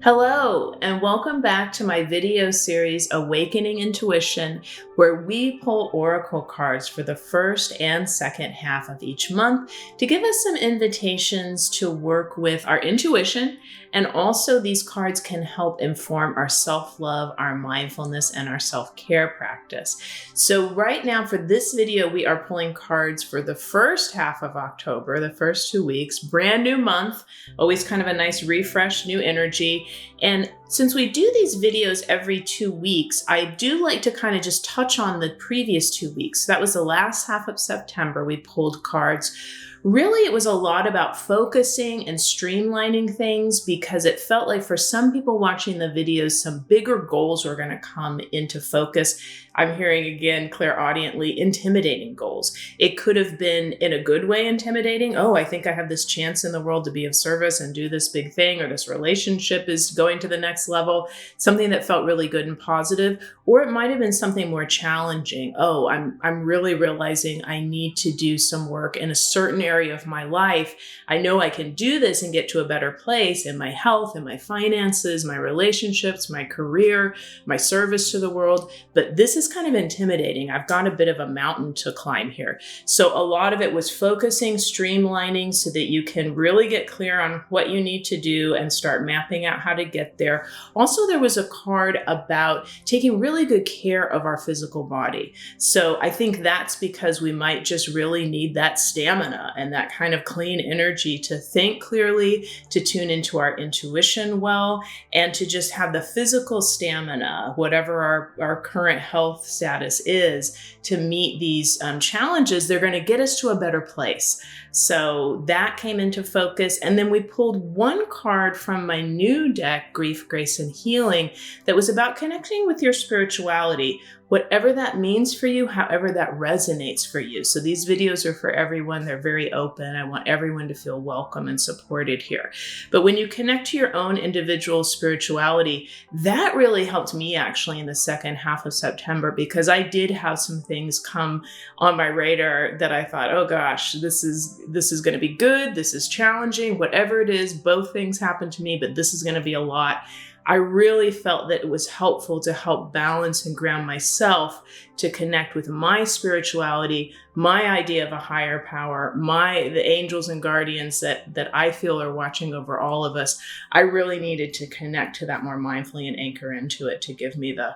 Hello, and welcome back to my video series, Awakening Intuition, where we pull oracle cards for the first and second half of each month to give us some invitations to work with our intuition. And also, these cards can help inform our self-love, our mindfulness, and our self-care practice. So right now for this video, we are pulling cards for the first half of October, the first 2 weeks, brand new month, always kind of a nice refresh, new energy. And since we do these videos every 2 weeks, I do like to kind of just touch on the previous 2 weeks. That was the last half of September. We pulled cards. Really, it was a lot about focusing and streamlining things because it felt like for some people watching the videos, some bigger goals were going to come into focus. I'm hearing again, clairaudiently, intimidating goals. It could have been in a good way intimidating. Oh, I think I have this chance in the world to be of service and do this big thing, or this relationship is going to the next level, something that felt really good and positive. Or it might have been something more challenging. Oh, I'm really realizing I need to do some work in a certain area of my life. I know I can do this and get to a better place in my health, in my finances, my relationships, my career, my service to the world. But this is kind of intimidating. I've got a bit of a mountain to climb here. So a lot of it was focusing, streamlining so that you can really get clear on what you need to do and start mapping out how to get there. Also, there was a card about taking really good care of our physical body. So I think that's because we might just really need that stamina and that kind of clean energy to think clearly, to tune into our intuition well, and to just have the physical stamina, whatever our current health status is, to meet these challenges. They're going to get us to a better place. So that came into focus. And then we pulled one card from my new deck, Grief, Grace, and Healing, that was about connecting with your spirituality, whatever that means for you, however that resonates for you. So these videos are for everyone. They're very open. I want everyone to feel welcome and supported here. But when you connect to your own individual spirituality, that really helped me actually in the second half of September, because I did have some things come on my radar that I thought, oh gosh, this is going to be good. This is challenging, whatever it is. Both things happened to me, but this is going to be a lot. I really felt that it was helpful to help balance and ground myself, to connect with my spirituality, my idea of a higher power, the angels and guardians that I feel are watching over all of us. I really needed to connect to that more mindfully and anchor into it to give me the,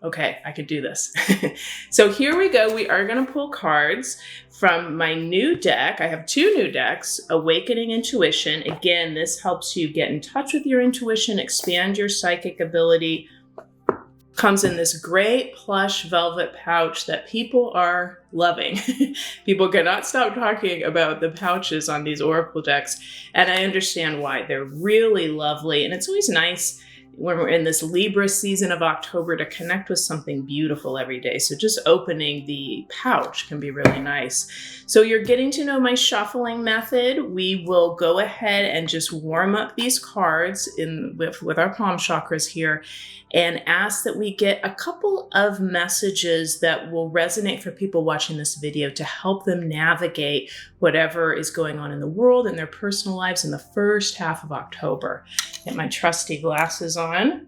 okay, I could do this. So here we go. We are going to pull cards from my new deck. I have 2 new decks, Awakening Intuition. Again, this helps you get in touch with your intuition, expand your psychic ability. Comes in this great plush velvet pouch that people are loving. People cannot stop talking about the pouches on these oracle decks, and I understand why. They're really lovely, and it's always nice when we're in this Libra season of October to connect with something beautiful every day. So just opening the pouch can be really nice. So you're getting to know my shuffling method. We will go ahead and just warm up these cards with our palm chakras here, and ask that we get a couple of messages that will resonate for people watching this video to help them navigate whatever is going on in the world and their personal lives in the first half of October. Get my trusty glasses on,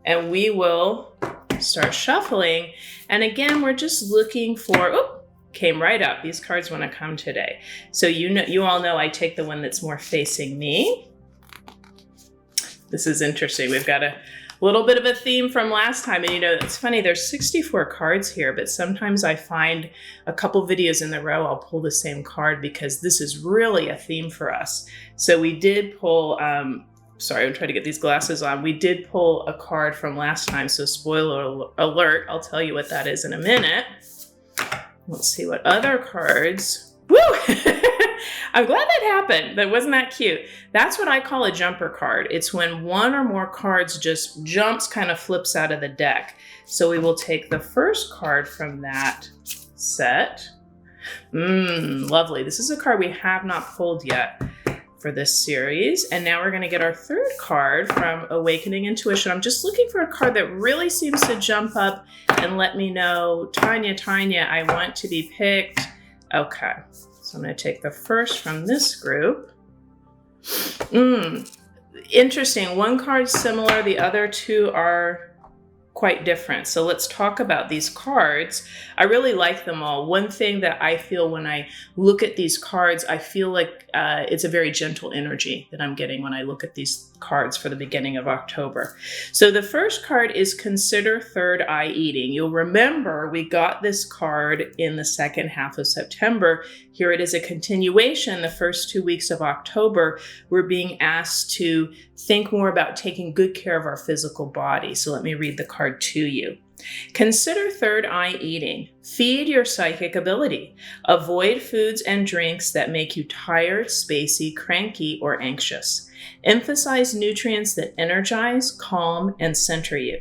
and we will start shuffling. And again, we're just looking for, came right up. These cards want to come today. So you all know I take the one that's more facing me. This is interesting. We've got a little bit of a theme from last time. And it's funny, there's 64 cards here, but sometimes I find a couple videos in a row, I'll pull the same card because this is really a theme for us. So we did pull, sorry, I'm trying to get these glasses on. We did pull a card from last time. So spoiler alert, I'll tell you what that is in a minute. Let's see what other cards. Woo! I'm glad that happened. That wasn't that cute. That's what I call a jumper card. It's when one or more cards just jumps, kind of flips out of the deck. So we will take the first card from that set. Lovely. This is a card we have not pulled yet for this series. And now we're going to get our third card from Awakening Intuition. I'm just looking for a card that really seems to jump up and let me know, Tanya, I want to be picked. Okay. So I'm going to take the first from this group. interesting. One card's similar, the other two are quite different. So let's talk about these cards. I really like them all. One thing that I feel when I look at these cards, I feel like it's a very gentle energy that I'm getting when I look at these cards for the beginning of October. So the first card is Consider Third Eye Eating. You'll remember we got this card in the second half of September. Here it is a continuation. The first 2 weeks of October, we're being asked to think more about taking good care of our physical body. So let me read the card to you. Consider third eye eating. Feed your psychic ability. Avoid foods and drinks that make you tired, spacey, cranky, or anxious. Emphasize nutrients that energize, calm, and center you.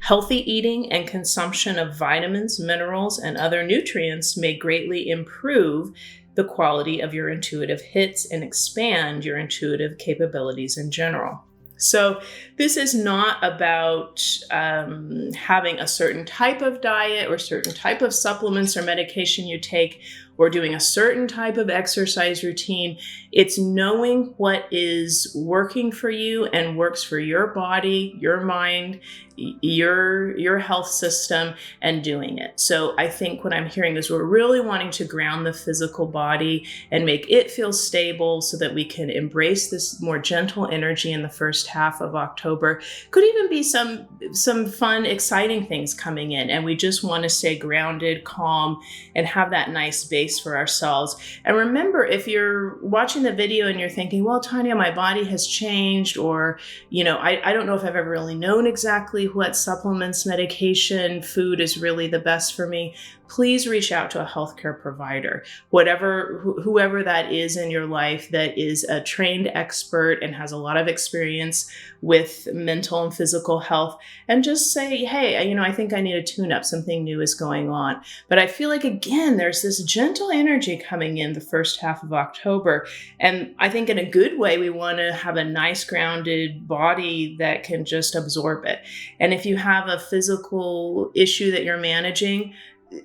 Healthy eating and consumption of vitamins, minerals, and other nutrients may greatly improve the quality of your intuitive hits and expand your intuitive capabilities in general. So this is not about having a certain type of diet or certain type of supplements or medication you take or doing a certain type of exercise routine. It's knowing what is working for you and works for your body, your mind, your health system, and doing it. So I think what I'm hearing is we're really wanting to ground the physical body and make it feel stable so that we can embrace this more gentle energy in the first half of October. Could even be some fun, exciting things coming in, and we just want to stay grounded, calm, and have that nice base for ourselves. And remember, if you're watching the video and you're thinking, well, Tanya, my body has changed, or, I don't know if I've ever really known exactly what supplements, medication, food is really the best for me, please reach out to a healthcare provider, whoever that is in your life that is a trained expert and has a lot of experience with mental and physical health, and just say, hey, I think I need a tune-up, something new is going on. But I feel like, again, there's this gentle energy coming in the first half of October. And I think in a good way, we want to have a nice grounded body that can just absorb it. And if you have a physical issue that you're managing,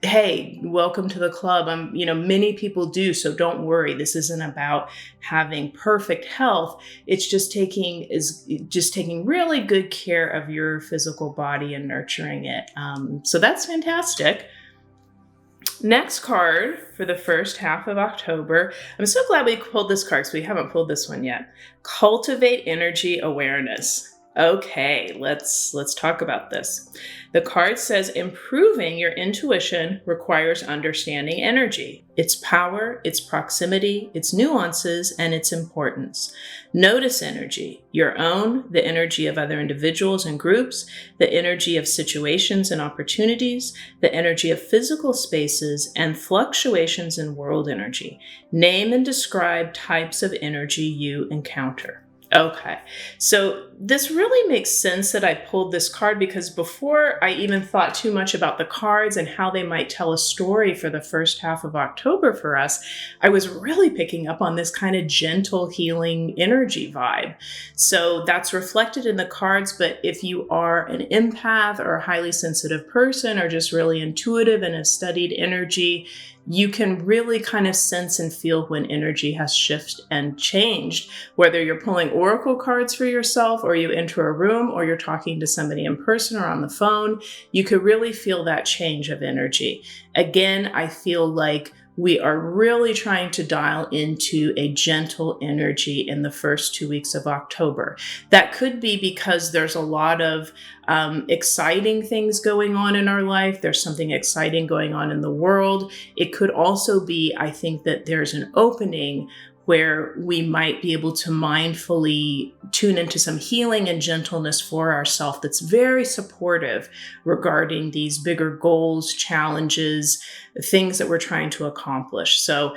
hey, welcome to the club. Many people do, so don't worry. This isn't about having perfect health. It's just taking really good care of your physical body and nurturing it. So that's fantastic. Next card for the first half of October. I'm so glad we pulled this card because we haven't pulled this one yet. Cultivate energy awareness. Okay, let's talk about this. The card says improving your intuition requires understanding energy, its power, its proximity, its nuances, and its importance. Notice energy, your own, the energy of other individuals and groups, the energy of situations and opportunities, the energy of physical spaces, and fluctuations in world energy. Name and describe types of energy you encounter. Okay, so this really makes sense that I pulled this card, because before I even thought too much about the cards and how they might tell a story for the first half of October for us, I was really picking up on this kind of gentle healing energy vibe. So that's reflected in the cards, but if you are an empath or a highly sensitive person or just really intuitive and have studied energy, you can really kind of sense and feel when energy has shifted and changed, whether you're pulling oracle cards for yourself or you enter a room or you're talking to somebody in person or on the phone. You could really feel that change of energy. Again, I feel like we are really trying to dial into a gentle energy in the first 2 weeks of October. That could be because there's a lot of exciting things going on in our life. There's something exciting going on in the world. It could also be, I think, that there's an opening where we might be able to mindfully tune into some healing and gentleness for ourselves that's very supportive regarding these bigger goals, challenges, things that we're trying to accomplish. So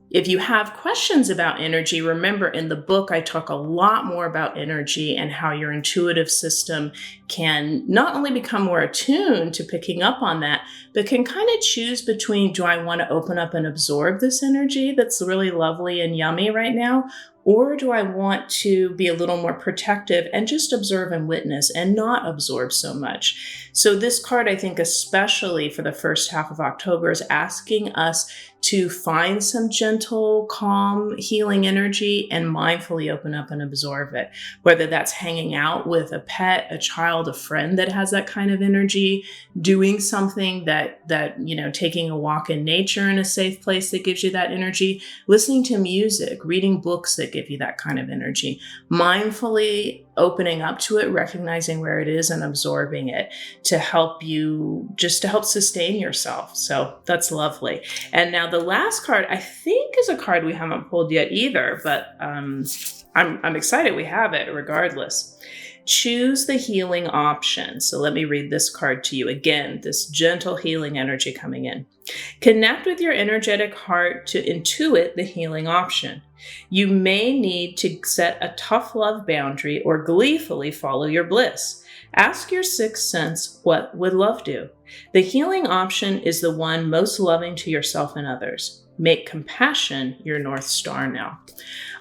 if you have questions about energy, remember in the book, I talk a lot more about energy and how your intuitive system can not only become more attuned to picking up on that, but can kind of choose between, do I want to open up and absorb this energy that's really lovely and yummy right now? Or do I want to be a little more protective and just observe and witness and not absorb so much? So this card, I think, especially for the first half of October, is asking us to find some gentle, calm, healing energy and mindfully open up and absorb it. Whether that's hanging out with a pet, a child, a friend that has that kind of energy, doing something that taking a walk in nature in a safe place that gives you that energy, listening to music, reading books that give you that kind of energy, mindfully opening up to it, recognizing where it is and absorbing it to help sustain yourself. So that's lovely. And now the last card, I think, is a card we haven't pulled yet either, but I'm excited we have it regardless. Choose the healing option. So let me read this card to you. Again, this gentle healing energy coming in. Connect with your energetic heart to intuit the healing option. You may need to set a tough love boundary or gleefully follow your bliss. Ask your sixth sense, what would love do? The healing option is the one most loving to yourself and others. Make compassion your North Star now.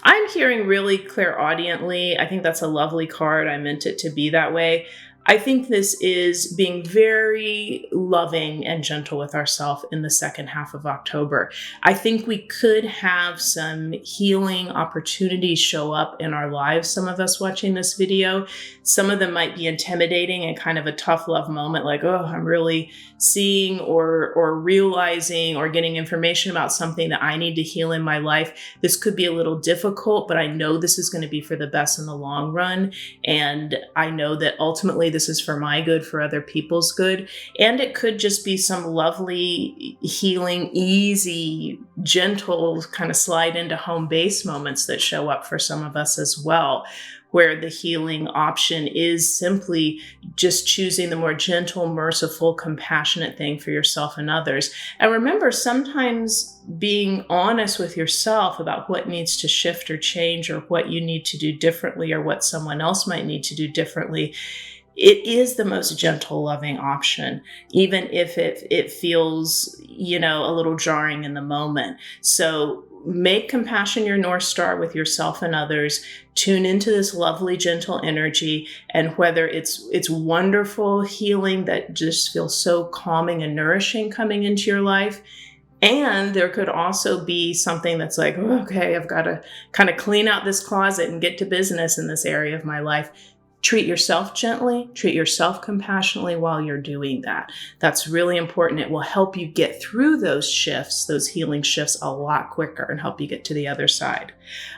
I'm hearing really clairaudiently. I think that's a lovely card. I meant it to be that way. I think this is being very loving and gentle with ourselves in the second half of October. I think we could have some healing opportunities show up in our lives. Some of us watching this video, some of them might be intimidating and kind of a tough love moment, like, oh, I'm really seeing or realizing or getting information about something that I need to heal in my life. This could be a little difficult, but I know this is going to be for the best in the long run. And I know that ultimately this is for my good, for other people's good. And it could just be some lovely, healing, easy, gentle kind of slide into home base moments that show up for some of us as well, where the healing option is simply just choosing the more gentle, merciful, compassionate thing for yourself and others. And remember, sometimes being honest with yourself about what needs to shift or change or what you need to do differently or what someone else might need to do differently, it is the most gentle, loving option, even if it feels, a little jarring in the moment. So make compassion your North Star with yourself and others. Tune into this lovely, gentle energy. And whether it's wonderful healing that just feels so calming and nourishing coming into your life, and there could also be something that's like, oh, okay, I've got to kind of clean out this closet and get to business in this area of my life. Treat yourself gently, treat yourself compassionately while you're doing that. That's really important. It will help you get through those shifts, those healing shifts, a lot quicker and help you get to the other side.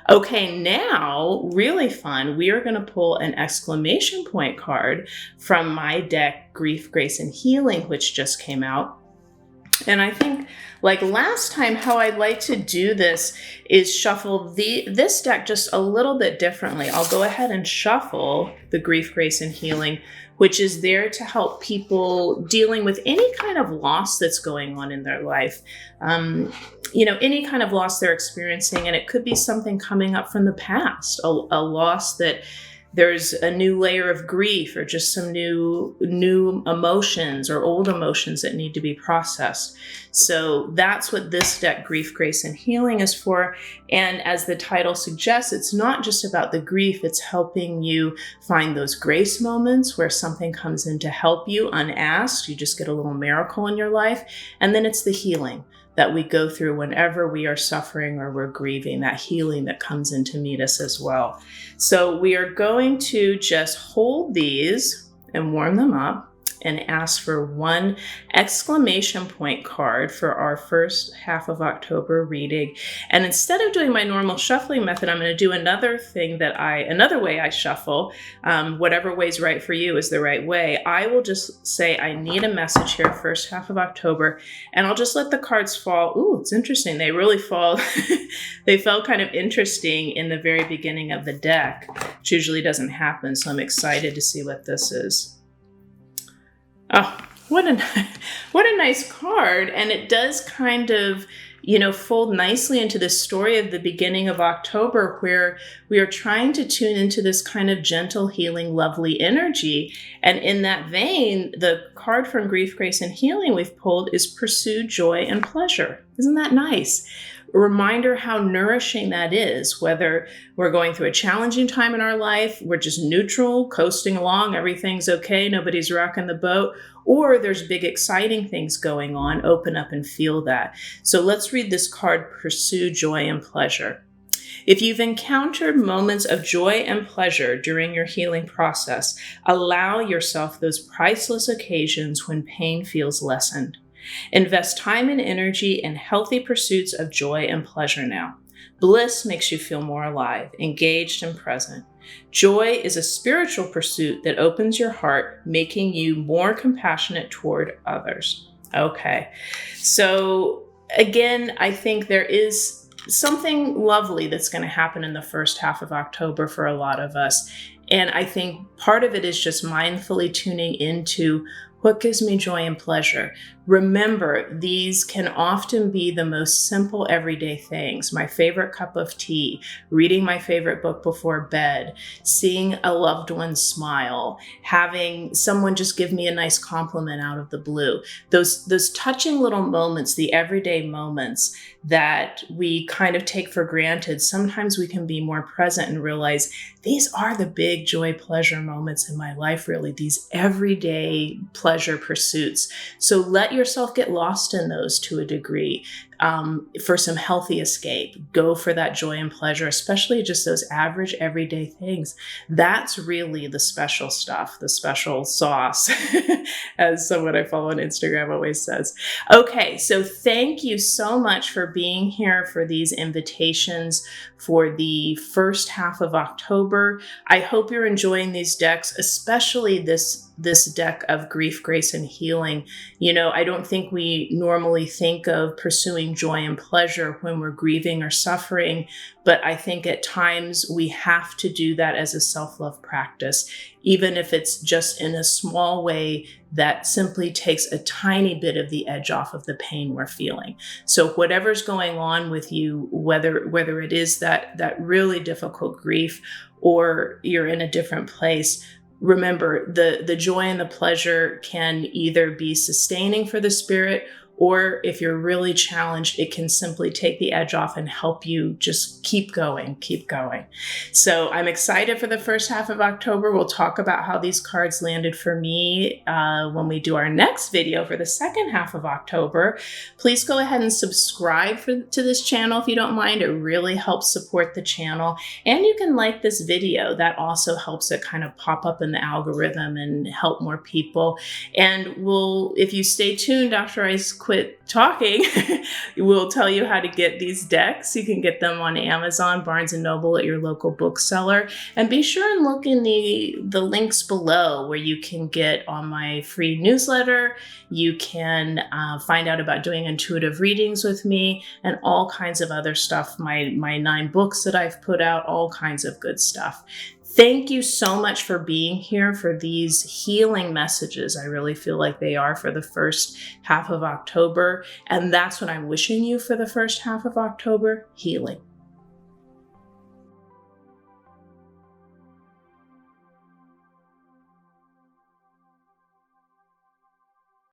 Okay, now, really fun, we are going to pull an exclamation point card from my deck, Grief, Grace, and Healing, which just came out. And I think, like last time, how I'd like to do this is shuffle this deck just a little bit differently. I'll go ahead and shuffle the Grief, Grace, and Healing, which is there to help people dealing with any kind of loss that's going on in their life. Any kind of loss they're experiencing, and it could be something coming up from the past, a loss that there's a new layer of grief or just some new emotions or old emotions that need to be processed. So that's what this deck, Grief, Grace, and Healing, is for. And as the title suggests, it's not just about the grief. It's helping you find those grace moments where something comes in to help you unasked. You just get a little miracle in your life. And then it's the healing that we go through whenever we are suffering or we're grieving, that healing that comes in to meet us as well. So we are going to just hold these and warm them up and ask for one exclamation point card for our first half of October reading. And instead of doing my normal shuffling method, I'm going to do another way I shuffle. Whatever way's right for you is the right way. I will just say, I need a message here, first half of October, and I'll just let the cards fall. Ooh, it's interesting. They really fall. They felt kind of interesting in the very beginning of the deck, which usually doesn't happen. So I'm excited to see what this is. Oh, what a nice card. And it does kind of, fold nicely into the story of the beginning of October, where we are trying to tune into this kind of gentle, healing, lovely energy. And in that vein, the card from Grief, Grace, and Healing we've pulled is Pursue Joy and Pleasure. Isn't that nice? A reminder how nourishing that is, whether we're going through a challenging time in our life, we're just neutral, coasting along, everything's okay, nobody's rocking the boat, or there's big exciting things going on, open up and feel that. So let's read this card, Pursue Joy and Pleasure. If you've encountered moments of joy and pleasure during your healing process, allow yourself those priceless occasions when pain feels lessened. Invest time and energy in healthy pursuits of joy and pleasure now. Bliss makes you feel more alive, engaged, and present. Joy is a spiritual pursuit that opens your heart, making you more compassionate toward others. Okay, so again, I think there is something lovely that's going to happen in the first half of October for a lot of us. And I think part of it is just mindfully tuning into what gives me joy and pleasure. Remember, these can often be the most simple everyday things. My favorite cup of tea, reading my favorite book before bed, seeing a loved one smile, having someone just give me a nice compliment out of the blue. Those touching little moments, the everyday moments that we kind of take for granted, sometimes we can be more present and realize these are the big joy, pleasure moments in my life, really, these everyday pleasure pursuits. So let yourself get lost in those to a degree. For some healthy escape, go for that joy and pleasure, especially just those average everyday things. That's really the special stuff, the special sauce, as someone I follow on Instagram always says. Okay, so thank you so much for being here for these invitations for the first half of October. I hope you're enjoying these decks, especially this deck of Grief, Grace, and Healing. You know, I don't think we normally think of pursuing joy and pleasure when we're grieving or suffering, but I think at times we have to do that as a self-love practice, even if it's just in a small way that simply takes a tiny bit of the edge off of the pain we're feeling. So whatever's going on with you, whether it is that really difficult grief or you're in a different place, remember, the joy and the pleasure can either be sustaining for the spirit, or if you're really challenged, it can simply take the edge off and help you just keep going, keep going. So I'm excited for the first half of October. We'll talk about how these cards landed for me when we do our next video for the second half of October. Please go ahead and subscribe to this channel if you don't mind. It really helps support the channel. And you can like this video. That also helps it kind of pop up in the algorithm and help more people. And if you stay tuned after I quit talking, we'll tell you how to get these decks. You can get them on Amazon, Barnes & Noble, at your local bookseller. And be sure and look in the links below where you can get on my free newsletter. You can find out about doing intuitive readings with me and all kinds of other stuff. My 9 books that I've put out, all kinds of good stuff. Thank you so much for being here for these healing messages. I really feel like they are for the first half of October. And that's what I'm wishing you for the first half of October: healing.